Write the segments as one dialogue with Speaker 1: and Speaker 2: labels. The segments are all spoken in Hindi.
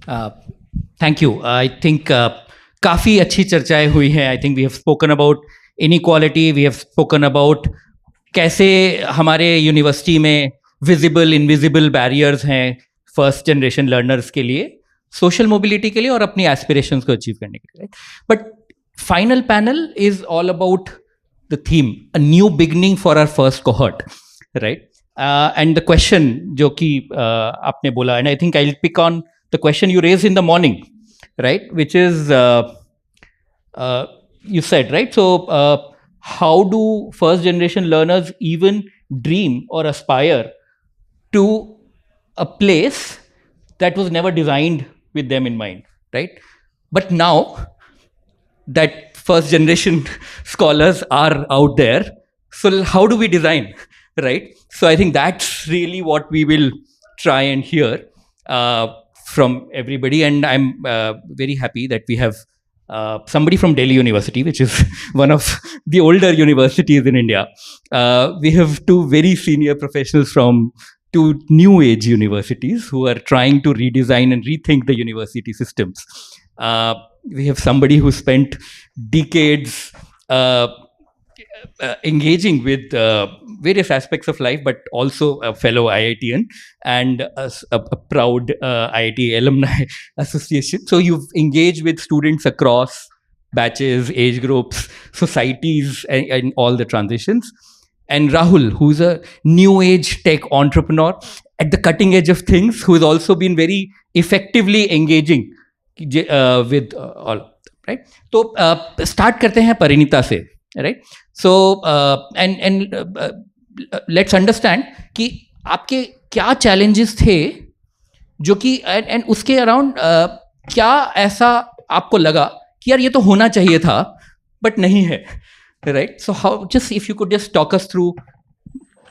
Speaker 1: Thank you. आई थिंक काफ़ी अच्छी चर्चाएं हुई हैं. I think we have spoken about inequality, we have spoken about कैसे हमारे यूनिवर्सिटी में विजिबल इनविजिबल बैरियर्स हैं फर्स्ट जनरेशन लर्नर्स के लिए, सोशल मोबिलिटी के लिए और अपनी एस्पिरेशंस को अचीव करने के लिए. But final panel is all about the theme, a new beginning for our first cohort, right? And the question जो कि आपने बोला, and I think I will pick on the question you raised in the morning, right, which is you said, right, so how do first generation learners even dream or aspire to a place that was never designed with them in mind, right? But now that first generation scholars are out there, so how do we design, right? So I think that's really what we will try and hear from everybody, and I'm very happy that we have somebody from Delhi University, which is one of the older universities in India. We have two very senior professionals from two new age universities who are trying to redesign and rethink the university systems. We have somebody who spent decades engaging with various aspects of life, but also a fellow IITian and a proud IIT alumni association. So you've engaged with students across batches, age groups, societies, and all the transitions. And Rahul, who's a new age tech entrepreneur at the cutting edge of things, who has also been very effectively engaging with all, right? So start करते हैं परिणीता से, right? So and let's understand कि आपके क्या challenges थे जो कि and उसके around क्या ऐसा आपको लगा कि यार ये तो होना चाहिए था but नहीं है, right? So how, just if you could just talk us through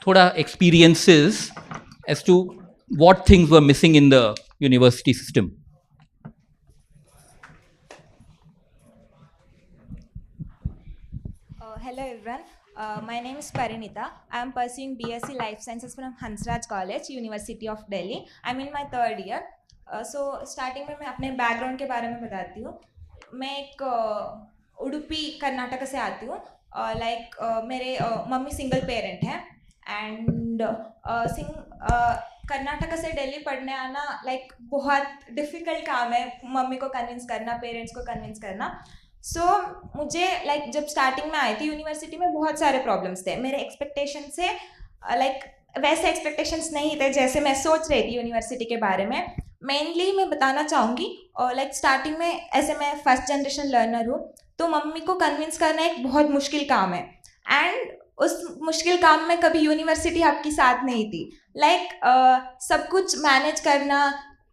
Speaker 1: थोड़ा experiences as to what things were missing in the university system.
Speaker 2: Hello everyone, my name is Parinita. I am pursuing BSc Life Sciences from Hansraj College, University of Delhi. I am in my third year. So starting में मैं अपने background के बारे में बताती हूँ. मैं एक उडुपी कर्नाटक से आती हूँ. Like मेरे मम्मी single parent हैं and कर्नाटक से दिल्ली पढ़ने आना like बहुत difficult काम है. मम्मी को convince करना, parents को convince करना. सो मुझे लाइक जब स्टार्टिंग में आई थी यूनिवर्सिटी में बहुत सारे प्रॉब्लम्स थे. मेरे एक्सपेक्टेशन से लाइक वैसे एक्सपेक्टेशंस नहीं थे जैसे मैं सोच रही थी यूनिवर्सिटी के बारे में. मेनली मैं बताना चाहूँगी लाइक स्टार्टिंग में ऐसे मैं फर्स्ट जनरेशन लर्नर हूँ, तो मम्मी को कन्विंस करना एक बहुत मुश्किल काम है. एंड उस मुश्किल काम में कभी यूनिवर्सिटी आपकी साथ नहीं थी. लाइक सब कुछ मैनेज करना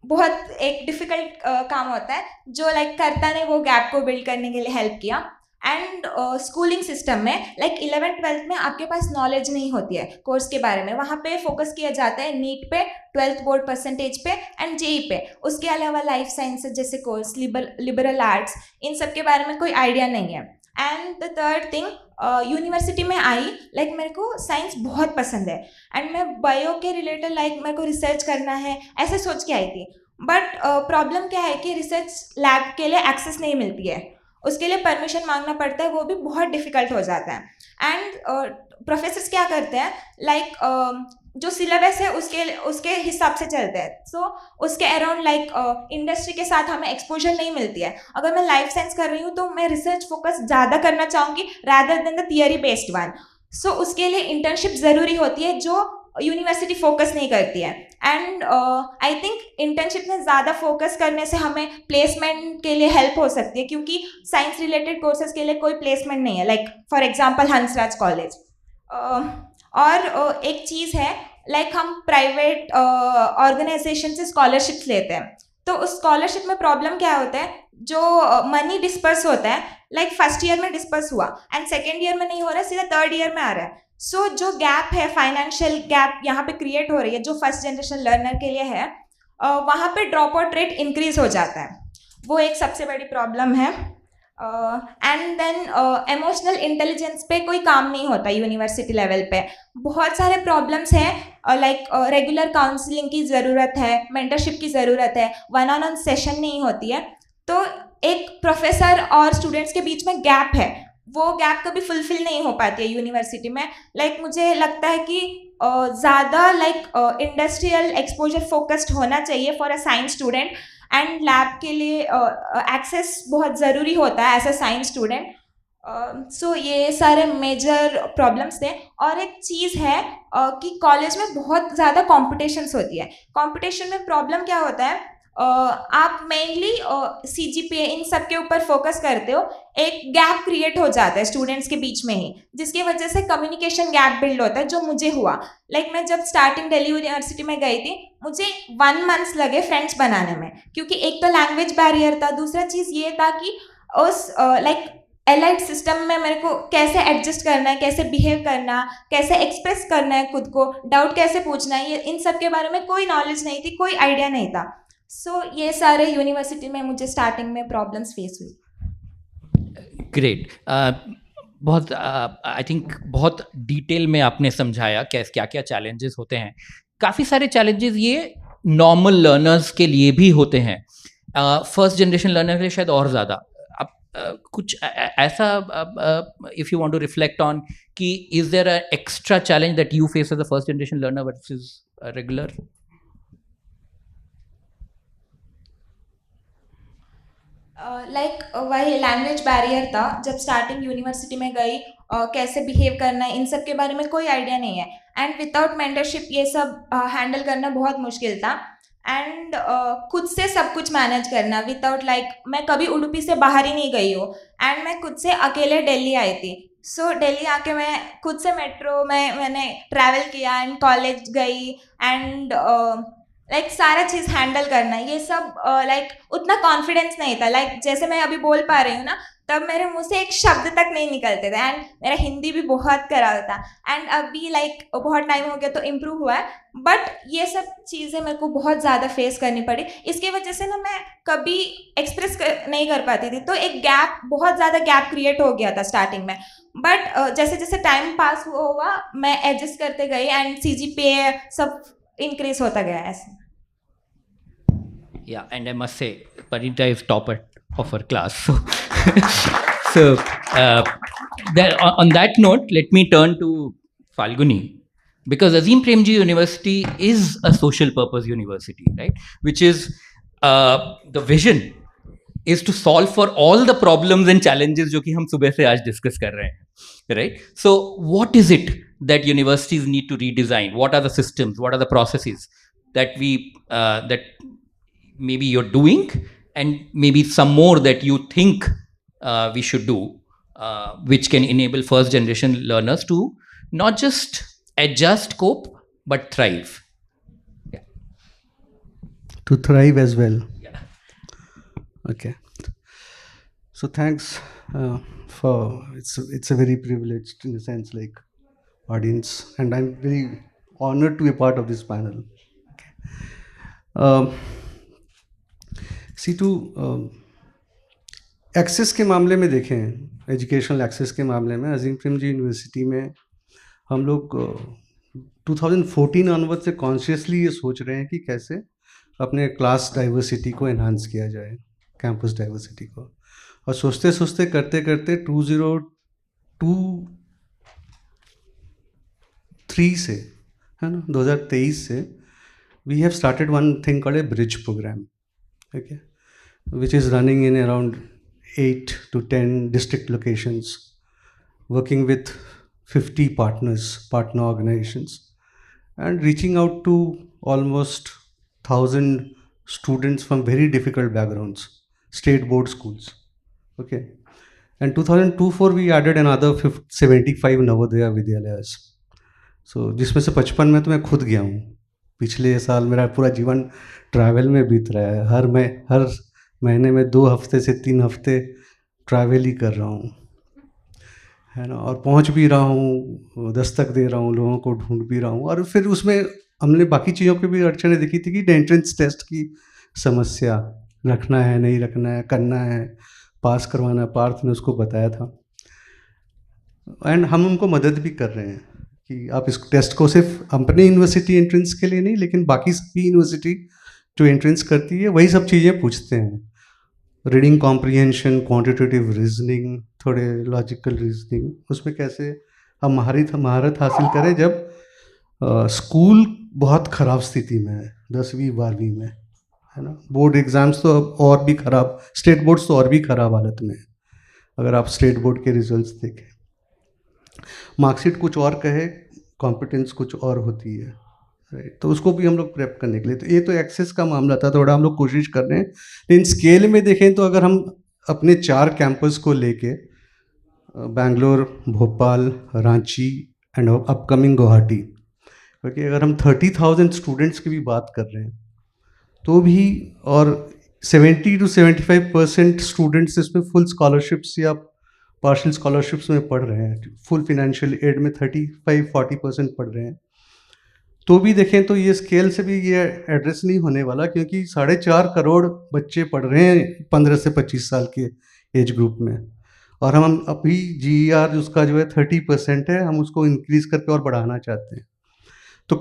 Speaker 2: बहुत एक डिफ़िकल्ट काम होता है जो लाइक करता ने वो गैप को बिल्ड करने के लिए हेल्प किया. एंड स्कूलिंग सिस्टम में लाइक 11th-12th में आपके पास नॉलेज नहीं होती है कोर्स के बारे में. वहाँ पे फोकस किया जाता है नीट पे, 12th बोर्ड परसेंटेज पे एंड जेई पे. उसके अलावा लाइफ साइंसेज जैसे कोर्स, लिबरल आर्ट्स, इन सब के बारे में कोई आइडिया नहीं है. And the third thing, university में आई लाइक मेरे को साइंस बहुत पसंद है एंड मैं बायो के रिलेटेड लाइक मेरे को रिसर्च करना है ऐसे सोच के आई थी. बट प्रॉब्लम क्या है कि रिसर्च लैब के लिए एक्सेस नहीं मिलती है, उसके लिए परमिशन मांगना पड़ता है, वो भी बहुत डिफ़िकल्ट हो जाता है. एंड प्रोफेसर्स क्या करते हैं लाइक जो सिलेबस है उसके हिसाब से चलते हैं. सो उसके अराउंड लाइक इंडस्ट्री के साथ हमें एक्सपोजर नहीं मिलती है. अगर मैं लाइफ साइंस कर रही हूँ तो मैं रिसर्च फोकस ज़्यादा करना चाहूँगी rather than the theory based one. So उसके लिए इंटर्नशिप ज़रूरी होती है जो यूनिवर्सिटी फोकस नहीं करती है. एंड आई थिंक इंटर्नशिप में ज़्यादा फोकस करने से हमें प्लेसमेंट के लिए हेल्प हो सकती है, क्योंकि साइंस रिलेटेड कोर्सेज के लिए कोई प्लेसमेंट नहीं है, like for example Hansraj college. और एक चीज़ है लाइक हम प्राइवेट ऑर्गेनाइजेशन से स्कॉलरशिप्स लेते हैं, तो उस स्कॉलरशिप में प्रॉब्लम क्या होता है, जो मनी डिस्पर्स होता है लाइक फर्स्ट ईयर में डिस्पर्स हुआ एंड सेकेंड ईयर में नहीं हो रहा है, सीधा थर्ड ईयर में आ रहा है. सो जो गैप है, फाइनेंशियल गैप यहाँ पे क्रिएट हो रही है जो फर्स्ट जनरेशन लर्नर के लिए है, वहाँ पे ड्रॉप आउट रेट इंक्रीज हो जाता है. वो एक सबसे बड़ी प्रॉब्लम है. एंड देन इमोशनल इंटेलिजेंस पे कोई काम नहीं होता यूनिवर्सिटी लेवल पे. बहुत सारे प्रॉब्लम्स हैं, लाइक रेगुलर काउंसलिंग की ज़रूरत है, मेंटरशिप की ज़रूरत है, वन ऑन वन सेशन नहीं होती है. तो एक प्रोफेसर और स्टूडेंट्स के बीच में गैप है, वो गैप कभी फुलफिल नहीं हो पाती है यूनिवर्सिटी में. लाइक मुझे लगता है कि ज़्यादा लाइक इंडस्ट्रियल एक्सपोजर फोकस्ड होना चाहिए for a science student, and lab के लिए एक्सेस बहुत ज़रूरी होता है एज अ साइंस स्टूडेंट. सो ये सारे मेजर प्रॉब्लम्स थे. और एक चीज़ है कि कॉलेज में बहुत ज़्यादा कॉम्पिटिशन्स होती है. कॉम्पिटिशन में प्रॉब्लम क्या होता है, आप मेनली CGPA इन सब के ऊपर फोकस करते हो, एक गैप क्रिएट हो जाता है स्टूडेंट्स के बीच में ही, जिसकी वजह से कम्युनिकेशन गैप बिल्ड होता है, जो मुझे हुआ. लाइक मैं जब स्टार्टिंग दिल्ली यूनिवर्सिटी में गई थी, मुझे 1 मंथ लगे फ्रेंड्स बनाने में, क्योंकि एक तो लैंग्वेज बैरियर था, दूसरा चीज़ ये था कि उस लाइक एलाइट सिस्टम में मेरे को कैसे एडजस्ट करना है, कैसे बिहेव करना, कैसे एक्सप्रेस करना है खुद को, डाउट कैसे पूछना है, ये इन सब के बारे में कोई नॉलेज नहीं थी, कोई आइडिया नहीं था. सो ये सारे यूनिवर्सिटी में मुझे स्टार्टिंग में प्रॉब्लम्स फेस हुई.
Speaker 1: ग्रेट. बहुत आई थिंक बहुत डिटेल में आपने समझाया क्या क्या चैलेंजेस होते हैं. काफ़ी सारे चैलेंजेस ये नॉर्मल लर्नर्स के लिए भी होते हैं, फर्स्ट जनरेशन लर्नर के लिए शायद और ज़्यादा. अब कुछ ऐसा if you want to reflect on कि is there a extra challenge that you face as a first generation learner versus regular?
Speaker 2: Like वही लैंग्वेज बैरियर था. जब स्टार्टिंग यूनिवर्सिटी में गई, कैसे बिहेव करना है, इन सब के बारे में कोई आइडिया नहीं है, एंड विदाउट मेंटरशिप ये सब हैंडल करना बहुत मुश्किल था. एंड खुद से सब कुछ मैनेज करना विदाउट लाइक मैं कभी उडुपी से बाहर ही नहीं गई हूँ, एंड मैं खुद से अकेले दिल्ली आई थी. सो दिल्ली आके मैं खुद से मेट्रो में मैंने ट्रैवल किया एंड कॉलेज गई, एंड लाइक सारा चीज़ हैंडल करना, ये सब लाइक उतना कॉन्फिडेंस नहीं था. लाइक जैसे मैं अभी बोल पा रही हूँ ना, तब मेरे मुंह से एक शब्द तक नहीं निकलते थे, एंड मेरा हिंदी भी बहुत खराब था. एंड अभी लाइक बहुत टाइम हो गया तो इम्प्रूव हुआ है, बट ये सब चीज़ें मेरे को बहुत ज़्यादा फेस करनी पड़ी. इसकी वजह से ना मैं कभी एक्सप्रेस नहीं कर पाती थी, तो एक गैप, बहुत ज़्यादा गैप क्रिएट हो गया था स्टार्टिंग में. बट जैसे जैसे टाइम पास हुआ मैं एडजस्ट करते गई, एंड CGPA सब इंक्रीज होता गया ऐसे.
Speaker 1: Yeah, and I must say, Parinita is topper of her class. So on that note, let me turn to Falguni, because Azim Premji University is a social purpose university, right? Which is the vision is to solve for all the problems and challenges जो कि हम सुबह से आज discuss कर रहे हैं, right? So what is it that universities need to redesign? What are the systems? What are the processes that that maybe you're doing, and maybe some more that you think we should do, which can enable first generation learners to not just adjust, cope, but thrive? Yeah.
Speaker 3: To thrive as well.
Speaker 1: Yeah.
Speaker 3: Okay. So thanks for it's a very privileged, in a sense, like audience, and I'm very honored to be a part of this panel. Okay. C2 access के मामले में देखें, एजुकेशनल एक्सेस के मामले में अजीम प्रेमजी यूनिवर्सिटी में हम लोग 2014 ऑनवर्ड से कॉन्शियसली ये सोच रहे हैं कि कैसे अपने क्लास डाइवर्सिटी को एनहांस किया जाए, कैंपस डाइवर्सिटी को. और सोचते सोचते करते करते 2023 से, है ना, 2023 से we have started one thing called a bridge programme, okay, which is running in around 8 to 10 district locations, working with 50 partner organizations, and reaching out to almost 1,000 students from very difficult backgrounds, state board schools. Okay, and 2024 we added another 75 Navodaya Vidyalayas. So जिसमें से 55 में तो मैं खुद गया हूँ. पिछले साल मेरा पूरा जीवन ट्रैवल में बीत रहा है. हर महीने में 2 हफ्ते से 3 हफ्ते ट्रैवल ही कर रहा हूँ, है ना, और पहुँच भी रहा हूँ, दस्तक दे रहा हूँ, लोगों को ढूंढ भी रहा हूँ. और फिर उसमें हमने बाकी चीज़ों की भी अड़चनें देखी थी कि एंट्रेंस टेस्ट की समस्या, रखना है नहीं रखना है, करना है, पास करवाना है, पार्थ ने उसको बताया था। एंड हम उनको मदद भी कर रहे हैं कि आप इस टेस्ट को सिर्फ अपने यूनिवर्सिटी एंट्रेंस के लिए नहीं, लेकिन बाकी सभी यूनिवर्सिटी जो एंट्रेंस करती है वही सब चीज़ें पूछते हैं। रीडिंग कॉम्प्रिहेंशन, क्वांटिटेटिव रीजनिंग, थोड़े लॉजिकल रीजनिंग, उसमें कैसे हम महारत हासिल करें जब स्कूल बहुत ख़राब स्थिति में है, 10वीं 12वीं में, है ना। बोर्ड एग्ज़ाम्स तो अब और भी ख़राब, स्टेट बोर्ड्स तो और भी ख़राब हालत में है। अगर आप स्टेट बोर्ड के रिजल्ट्स देखें, मार्कशीट कुछ और कहे, कॉम्पिटेंस कुछ और होती है, राइट। तो उसको भी हम लोग प्रेप करने के लिए, तो ये तो एक्सेस का मामला था, थोड़ा हम लोग कोशिश कर रहे हैं। लेकिन स्केल में देखें तो अगर हम अपने 4 कैंपस को लेके, बेंगलोर, भोपाल, रांची एंड अपकमिंग गुवाहाटी, क्योंकि अगर हम 30,000 स्टूडेंट्स की भी बात कर रहे हैं तो भी, और 70 to 75% स्टूडेंट्स इसमें फुल स्कॉलरशिप्स या पार्शियल स्कॉलरशिप्स में पढ़ रहे हैं, फुल फिनेंशियल एड में 35-40% पढ़ रहे हैं, तो भी देखें तो ये स्केल से भी ये एड्रेस नहीं होने वाला, क्योंकि 4.5 करोड़ बच्चे पढ़ रहे हैं 15 से 25 साल के एज ग्रुप में, और हम अभी GER उसका जो है 30% है, हम उसको इंक्रीज़ करके और बढ़ाना चाहते हैं। तो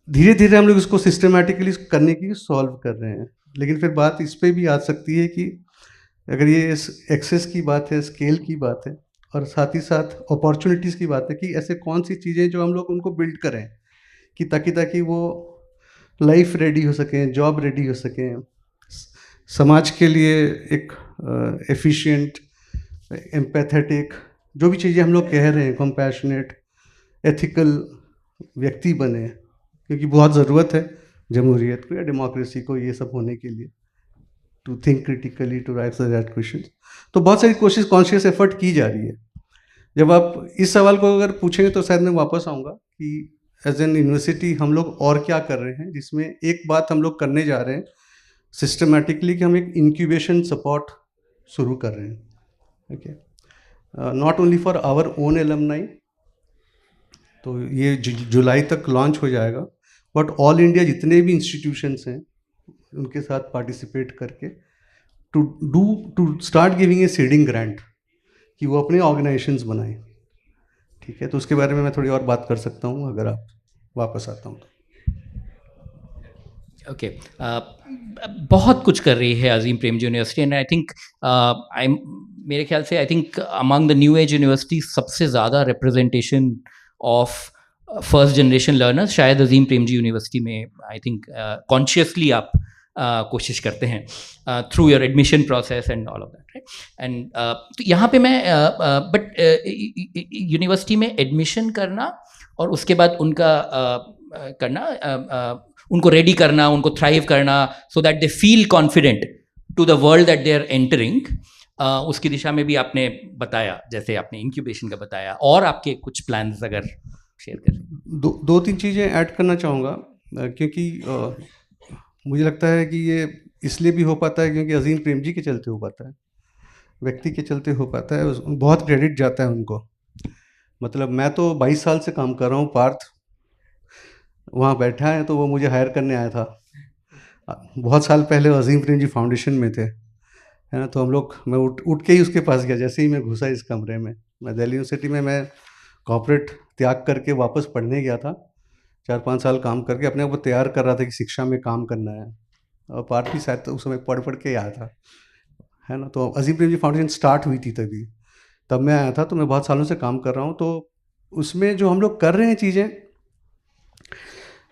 Speaker 3: धीरे धीरे हम लोग इसको सिस्टमेटिकली करने की सॉल्व कर रहे हैं। लेकिन फिर बात इस पे भी आ सकती है कि अगर ये एक्सेस की बात है, स्केल की बात है, और साथ ही साथ अपॉर्चुनिटीज़ की बात है कि ऐसे कौन सी चीज़ें जो हम लोग उनको बिल्ड करें कि ताकि वो लाइफ रेडी हो सकें, जॉब रेडी हो सकें, समाज के लिए एक एफिशिएंट, एम्पैथेटिक, जो भी चीज़ें हम लोग कह रहे हैं, कंपैशनेट, एथिकल व्यक्ति बने, क्योंकि बहुत ज़रूरत है जमहूरियत को या डेमोक्रेसी को ये सब होने के लिए, to think critically, to write the right question. तो बहुत सारी कोशिश, कॉन्शियस एफर्ट की जा रही है। जब आप इस सवाल को अगर पूछेंगे तो शायद मैं वापस आऊँगा कि एज एन यूनिवर्सिटी हम लोग और क्या कर रहे हैं, जिसमें एक बात हम लोग करने जा रहे हैं सिस्टमेटिकली कि हम एक इंक्यूबेशन सपोर्ट शुरू कर रहे हैं, okay, not only for our own alumni, तो ये जुलाई तक लॉन्च हो जाएगा, बट ऑल इंडिया जितने भी इंस्टीट्यूशंस हैं उनके साथ पार्टिसिपेट करके to start giving a seeding grant कि वो अपने ऑर्गेनाइजेशंस बनाएं, ठीक है। तो उसके बारे में मैं थोड़ी और बात कर सकता हूँ अगर आप वापस आता हूँ तो।
Speaker 1: ओके, बहुत कुछ कर रही है Azim Premji university, and I think मेरे ख्याल से I think among the new age university सबसे ज़्यादा representation of first generation learners शायद अजीम प्रेमजी यूनिवर्सिटी में आई थिंक कॉन्शियसली आप कोशिश करते हैं through your admission process and all of that, right. And तो यहाँ पे मैं बट यूनिवर्सिटी में एडमिशन करना और उसके बाद उनका करना, उनको रेडी करना, उनको थ्राइव करना, so that they feel confident to the world that they are entering, उसकी दिशा में भी आपने बताया, जैसे आपने इंक्यूबेशन का बताया, और आपके कुछ प्लान्स अगर शेयर करें।
Speaker 3: दो तीन चीज़ें ऐड करना चाहूँगा, क्योंकि मुझे लगता है कि ये इसलिए भी हो पाता है क्योंकि अजीम प्रेमजी के चलते हो पाता है, व्यक्ति के चलते हो पाता है, बहुत क्रेडिट जाता है उनको। मतलब मैं तो 22 साल से काम कर रहा हूँ, पार्थ वहाँ बैठा है तो वो मुझे हायर करने आया था बहुत साल पहले, अजीम प्रेमजी फाउंडेशन में थे, है ना। तो हम लोग, मैं उठ के ही उसके पास गया जैसे ही मैं घुसा इस कमरे में। मैं दिल्ली यूनिवर्सिटी में मैं कॉर्पोरेट त्याग करके वापस पढ़ने गया था, 4-5 साल काम करके अपने को तैयार कर रहा था कि शिक्षा में काम करना है, और पार्ट भी शायद उस समय पढ़ के आया था, है ना। तो अजीम प्रेमजी फाउंडेशन स्टार्ट हुई थी तब मैं आया था, तो मैं बहुत सालों से काम कर रहा हूँ। तो उसमें जो हम लोग कर रहे हैं चीज़ें,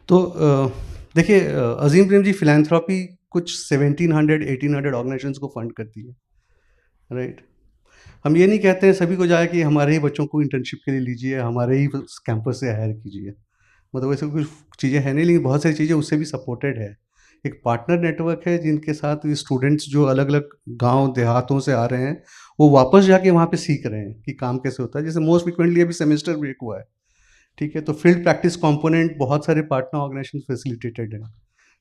Speaker 3: तो देखिए अजीम प्रेमजी फिलैंथ्रोपी कुछ 1700-1800 ऑर्गेनाइजेशंस को फंड करती है, राइट। हम ये नहीं कहते हैं सभी को जाए कि हमारे ही बच्चों को इंटर्नशिप के लिए लीजिए, हमारे ही कैंपस से हायर कीजिए, मतलब वैसे कुछ चीज़ें हैं नहीं, लेकिन बहुत सारी चीज़ें उससे भी सपोर्टेड है। एक पार्टनर नेटवर्क है जिनके साथ स्टूडेंट्स जो अलग अलग गांव देहातों से आ रहे हैं, वो वापस जाके वहाँ पे सीख रहे हैं कि काम कैसे होता है। जैसे मोस्ट फ्रिक्वेंटली अभी सेमेस्टर ब्रेक हुआ है, ठीक है, तो फील्ड प्रैक्टिस कंपोनेंट बहुत सारे पार्टनर ऑर्गेनाइजेशन फैसिलिटेटेड हैं,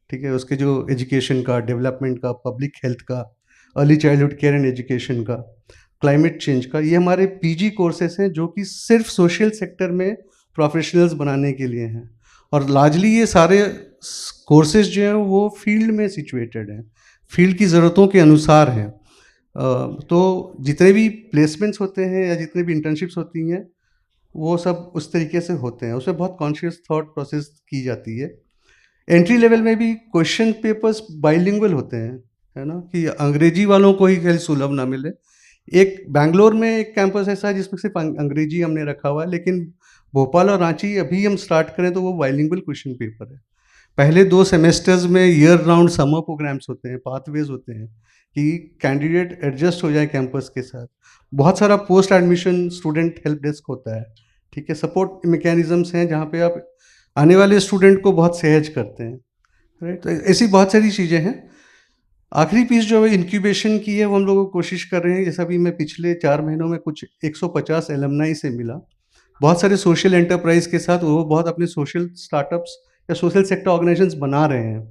Speaker 3: ठीक है। उसके जो एजुकेशन का, डेवलपमेंट का, पब्लिक हेल्थ का, early childhood care and education का, क्लाइमेट चेंज का, ये हमारे पीजी कोर्सेस हैं जो कि सिर्फ सोशल सेक्टर में प्रोफेशनल्स बनाने के लिए हैं, और लार्जली ये सारे कोर्सेज जो हैं वो फील्ड में सिचुएटेड हैं, फील्ड की ज़रूरतों के अनुसार हैं। तो जितने भी प्लेसमेंट्स होते हैं या जितने भी इंटर्नशिप्स होती हैं वो सब उस तरीके से होते हैं, उसमें बहुत कॉन्शियस थॉट प्रोसेस की जाती है। एंट्री लेवल में भी क्वेश्चन पेपर्स बाइलिंगुअल होते हैं, है ना, कि अंग्रेजी वालों को ही खाली सुलभ ना मिले। एक बैंगलोर में एक कैंपस ऐसा है जिसमें सिर्फ अंग्रेजी हमने रखा हुआ है, लेकिन भोपाल और रांची अभी हम स्टार्ट करें तो वो बाइलिंगुअल क्वेश्चन पेपर है। पहले 2 सेमेस्टर्स में ईयर राउंड समर प्रोग्राम्स होते हैं, पाथवेज होते हैं कि कैंडिडेट एडजस्ट हो जाए कैंपस के साथ। बहुत सारा post admission student help desk होता है, ठीक है, सपोर्ट मैकेनिज्म्स हैं जहाँ पे आप आने वाले स्टूडेंट को बहुत सहज करते हैं, राइट। तो ऐसी बहुत सारी चीज़ें हैं। आखिरी पीस जो है इंक्यूबेशन की है, वो हम लोग कोशिश कर रहे हैं। जैसा भी मैं पिछले 4 महीनों में कुछ 150 एलमनाई से मिला, बहुत सारे सोशल एंटरप्राइज के साथ, वो बहुत अपने सोशल स्टार्टअप्स या सोशल सेक्टर ऑर्गेनाइजेशंस बना रहे हैं,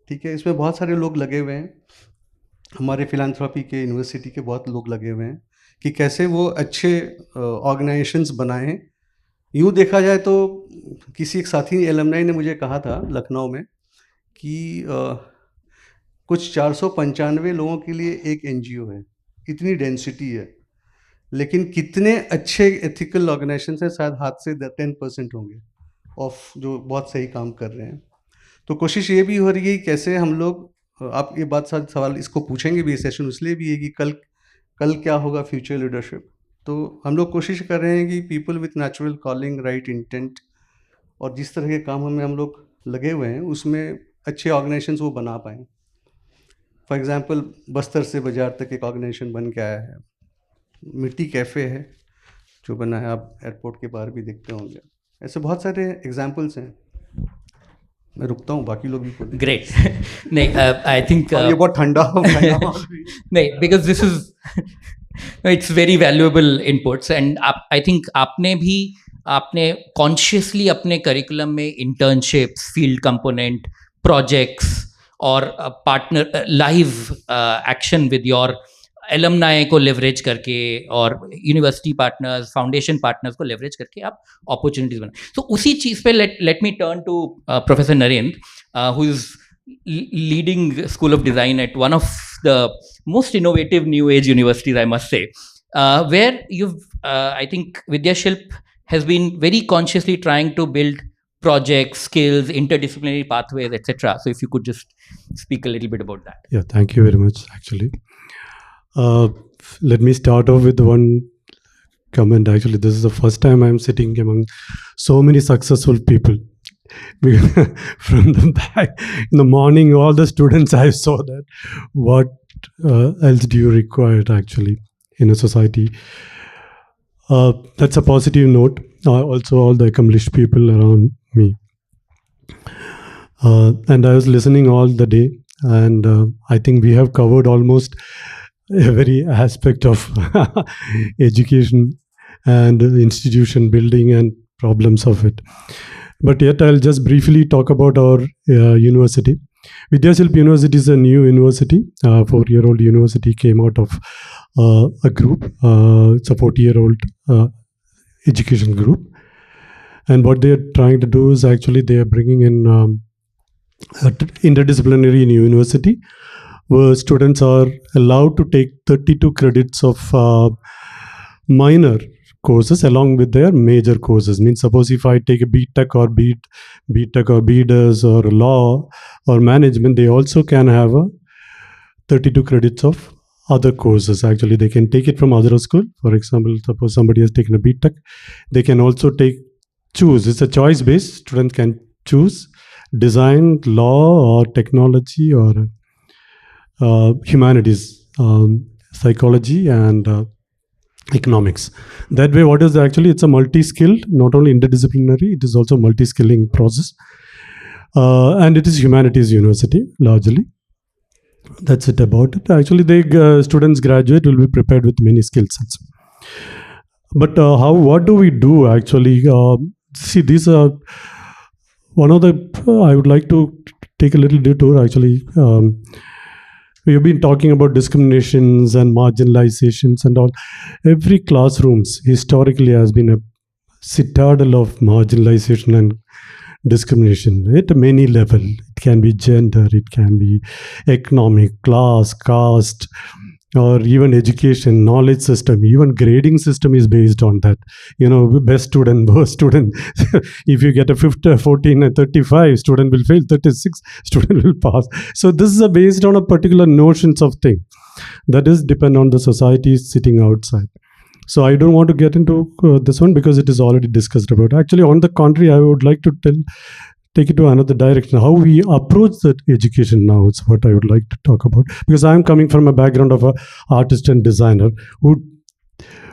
Speaker 3: ठीक है। इसमें बहुत सारे लोग लगे हुए हैं, हमारे फिलांथ्रोपी के यूनिवर्सिटी के बहुत लोग लगे हुए हैं कि कैसे वो अच्छे ऑर्गेनाइजेशंस बनाएं। यूँ देखा जाए तो किसी एक साथी एलमनाई ने मुझे कहा था लखनऊ में कि कुछ 495 लोगों के लिए एक एनजीओ है, इतनी डेंसिटी है, लेकिन कितने अच्छे एथिकल ऑर्गेनाइजेशन हैं, शायद हाथ से 10% होंगे ऑफ जो बहुत सही काम कर रहे हैं। तो कोशिश ये भी हो रही है कि कैसे हम लोग, आप ये बात साथ सवाल इसको पूछेंगे भी, ये सेशन इसलिए भी है कि कल क्या होगा फ्यूचर लीडरशिप। तो हम लोग कोशिश कर रहे हैं कि people with natural calling, right intent और जिस तरह के काम में हम लोग लगे हुए हैं उसमें अच्छे ऑर्गेनाइजेशंस वो बना पाएँ। फॉर एग्जांपल बस्तर से बाजार तक एक ऑर्गेनाइजेशन बन के आया है, मिट्टी कैफ़े है जो बना है, आप एयरपोर्ट के बाहर भी देखते होंगे। ऐसे बहुत सारे एग्जांपल्स हैं। मैं रुकता हूँ, बाकी लोग भी बोलें।
Speaker 1: ग्रेट। नहीं, आई थिंक
Speaker 3: ये बहुत ठंडा
Speaker 1: नहीं, because this is it's very valuable inputs and I think आपने कॉन्शियसली अपने करिकुलम में इंटर्नशिप्स, फील्ड कंपोनेंट, प्रोजेक्ट्स और partner live action with your alumni को लेवरेज करके और यूनिवर्सिटी पार्टनर्स, फाउंडेशन पार्टनर्स को लेवरेज करके आप अपॉर्चुनिटीज बनाए। तो उसी चीज़ पे let me turn to professor Narendra, who is leading School of Design at one of the most innovative new age universities, I must say, where I think Vidyashilp has been very consciously trying to build projects, skills, interdisciplinary pathways, etc. So if you could just speak a little bit about that.
Speaker 4: Yeah, thank you very much, actually. Let me start off with one comment. Actually, this is the first time I'm sitting among so many successful people. From the back in the morning, all the students, I saw that what else do you require actually in a society. That's a positive note. Also all the accomplished people around me, and I was listening all the day, and I think we have covered almost every aspect of education and institution building and problems of it. But yet I'll just briefly talk about our university. Vidyashilp University is a new university, 4-year-old university, came out of a group. It's a 40-year-old education group. And what they're trying to do is actually they are bringing in interdisciplinary university, where students are allowed to take 32 credits of minor courses along with their major courses. Means suppose if I take a BTech or BTech or BDes or law or management, they also can have a 32 credits of other courses. Actually, they can take it from other school. For example, suppose somebody has taken a BTech, they can also choose. It's a choice based. Student can choose design, law, or technology, or humanities, psychology, and economics. That way, what is actually, it's a multi-skilled, not only interdisciplinary, it is also multi-skilling process. And it is humanities university, largely. That's it about it. Actually, the students graduate will be prepared with many skill sets. But what do we do actually? See, these are one of the, I would like to take a little detour actually. We have been talking about discriminations and marginalizations and all. Every classrooms historically has been a citadel of marginalization and discrimination at many levels. It can be gender, it can be economic, class, caste, or even education, knowledge system, even grading system is based on that. Best student, worst student. If you get a 14 and 35, student will fail, 36, student will pass. So this is based on a particular notions of thing. That is depend on the society sitting outside. So I don't want to get into this one because it is already discussed about. Actually, on the contrary, I would like to take it to another direction. How we approach that education now is what I would like to talk about. Because I'm coming from a background of an artist and designer who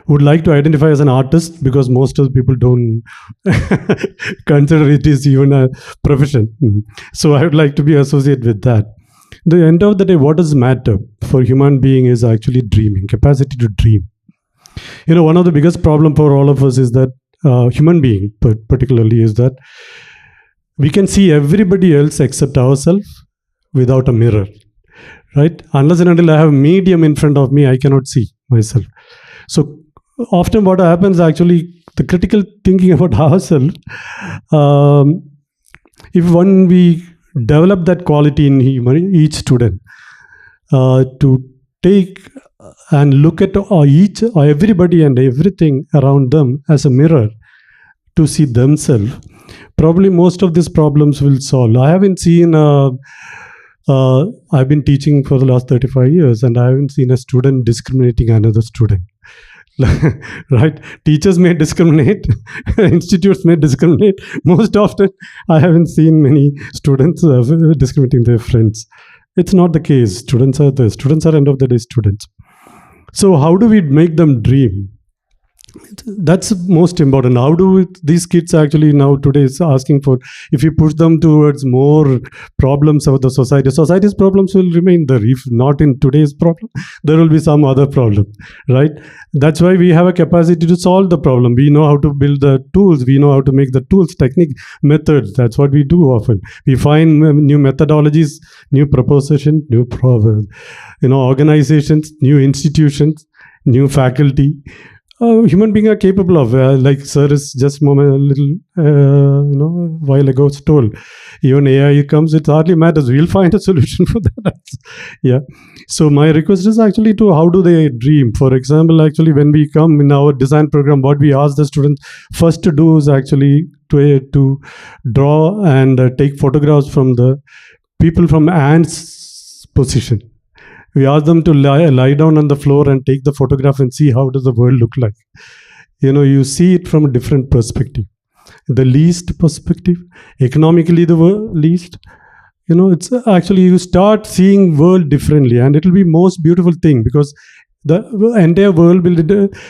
Speaker 4: would like to identify as an artist, because most of the people don't consider it is even a profession. So I would like to be associated with that. The end of the day, what does matter for human being is actually dreaming, capacity to dream. One of the biggest problem for all of us is that human being particularly is that we can see everybody else except ourselves without a mirror, right? Unless and until I have a medium in front of me, I cannot see myself. So often what happens actually, the critical thinking about ourselves, if we develop that quality in each student, to take and look at everybody and everything around them as a mirror to see themselves, probably most of these problems will solve. I haven't seen, I've been teaching for the last 35 years and I haven't seen a student discriminating another student. Right? Teachers may discriminate, institutes may discriminate. Most often, I haven't seen many students discriminating their friends. It's not the case. Students are end of the day students. So how do we make them dream? That's most important. How do these kids actually now today is asking for, if you push them towards more problems of the society's problems will remain there. If not in today's problem, there will be some other problem, right? That's why we have a capacity to solve the problem. We know how to build the tools. We know how to make the tools, technique, methods. That's what we do often. We find new methodologies, new propositions, new organizations, new institutions, new faculty. Human beings are capable of, like sir is just a while ago told, even AI comes, it hardly matters. We'll find a solution for that. Yeah. So my request is actually to how do they dream? For example, actually when we come in our design program, what we ask the students first to do is actually to draw and take photographs from the people from ants position. We ask them to lie down on the floor and take the photograph and see how does the world look like. You see it from a different perspective. The least perspective, economically the least. It's actually you start seeing world differently, and it will be most beautiful thing, because the entire world will,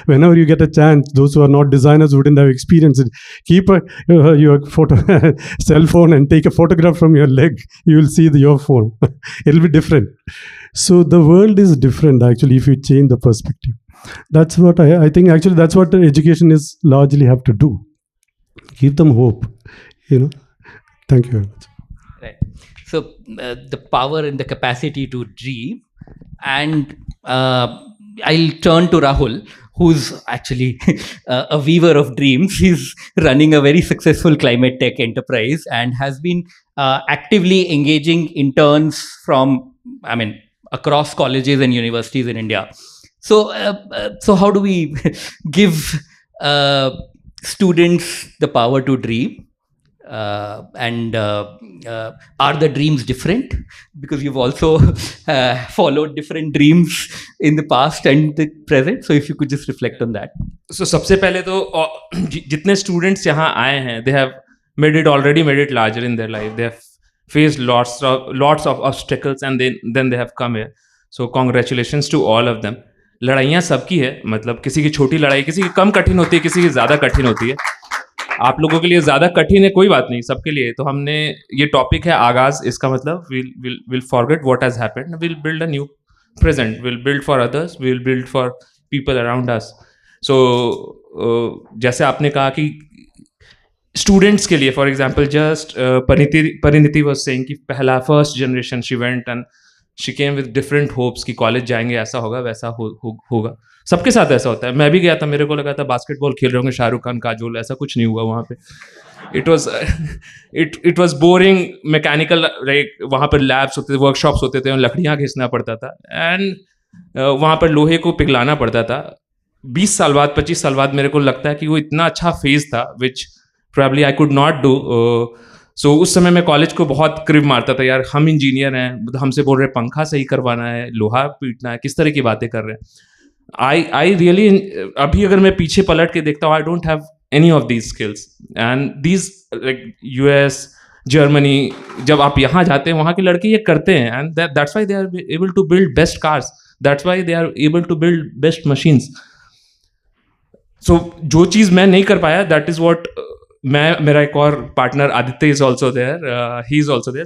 Speaker 4: whenever you get a chance, those who are not designers wouldn't have experienced it. Keep your cell phone and take a photograph from your leg. You will see your phone. It'll be different. So the world is different actually if you change the perspective. That's what I think actually that's what education is largely have to do. Give them hope. Thank you very much.
Speaker 1: Right. So the power and the capacity to dream, and I'll turn to Rahul, who's actually a weaver of dreams. He's running a very successful climate tech enterprise and has been actively engaging interns from, across colleges and universities in India. So how do we give students the power to dream? And are the dreams different? Because you've also followed different dreams in the past and the present. So if you could just reflect on that.
Speaker 5: So सबसे पहले तो जितने students यहाँ आए हैं, they have made it larger in their life. They have faced lots of obstacles and then they have come here. So congratulations to all of them. लड़ाइयाँ सबकी है, मतलब किसी की छोटी लड़ाई किसी की कम कठिन होती है, किसी की ज़्यादा कठिन होती है. आप लोगों के लिए ज़्यादा कठिन है, कोई बात नहीं, सबके लिए. तो हमने ये टॉपिक है आगाज़, इसका मतलब we'll forget what has happened, we'll build a new present, we'll build for others, we'll build for people around us. So जैसे आपने कहा कि स्टूडेंट्स के लिए, for example just Parineeti was saying कि पहला first generation she went and she came with different hopes कि कॉलेज जाएंगे ऐसा होगा वैसा होगा. सबके साथ ऐसा होता है. मैं भी गया था, मेरे को लगा था बास्केटबॉल खेल रहे होंगे शाहरुख खान काजोल, ऐसा कुछ नहीं हुआ वहाँ पे. It was boring mechanical, like वहाँ पर लैब्स होते थे, वर्कशॉप्स होते थे और लकड़ियाँ घिसना पड़ता था. एंड वहाँ पर लोहे को पिघलाना पड़ता था. 20 साल बाद 25 साल बाद मेरे को लगता है कि वो इतना अच्छा फेज था which probably I could not do. So उस समय मैं कॉलेज को बहुत क्रिब मारता था, यार हम इंजीनियर हैं, हमसे बोल रहे हैं पंखा सही करवाना है, लोहा पीटना है, किस तरह की बातें कर रहे हैं. आई रियली, अभी अगर मैं पीछे पलट के देखता हूँ, I don't have any of these skills. And these like US, Germany, जब आप यहाँ जाते हैं वहाँ के लड़के ये करते हैं. And that's why they are able to build best cars, that's why they are able to build best machines. So जो चीज़ मैं नहीं कर पाया, दैट इज़ वॉट मेरा एक और partner Aditya is also there, he is also there,